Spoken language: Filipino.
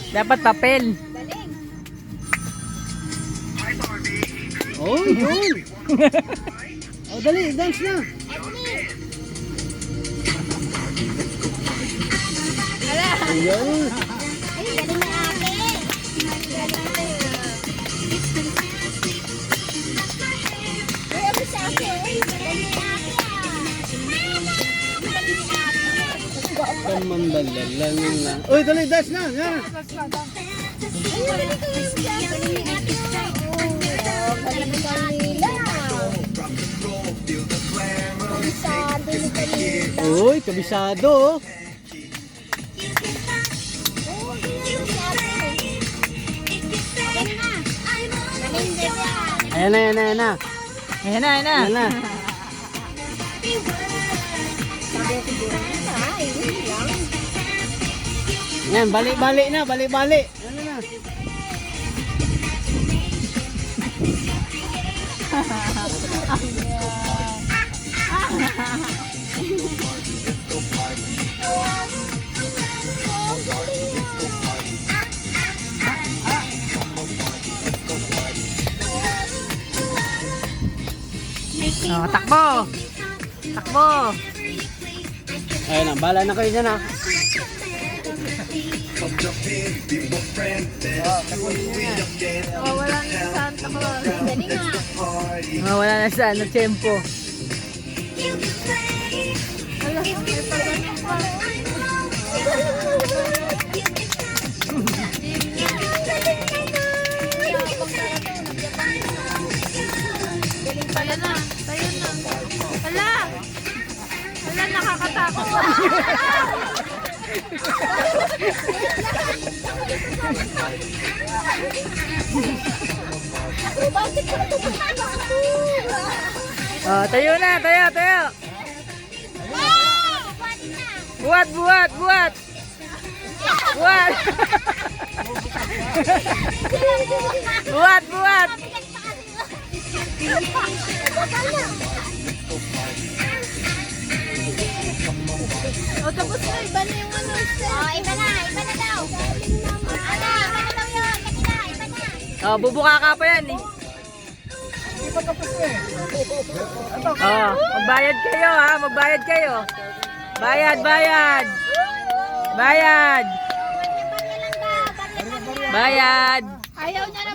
Dapat papel. Oh, yun. Oh, dali, dance na. Ayun. Uy, dali, dance na. Yan. Uy, kabisado. Ayan na, ayan na, ayan na. Ayan na, ayan na. Ayan na. Yan, balik-balik na, balik-balik. Ano na? Oh, takbo. Takbo. Ayun na, bala na kayo dyan ha. Wala na Santa Claus. Dali nga. Wala na sa ano, tempo. Wala, may pagano pa. Tayo na. Tayo na. Hala! Hala, nakakatakot pa. Bakit ka tumutama ako? Oh, tayo na, tayo, tayo. Buat, buat, buat. Buat. Buat, buat. O, tapos na, iba na yung ano. Oh, iba na daw. Ala, iba na daw yun. Kanina, iba na. Oh, bubuka ka pa yan eh. Oh, magbayad kayo ha, magbayad kayo. Bayad, bayad. Bayad. Bayad. Ayaw niya na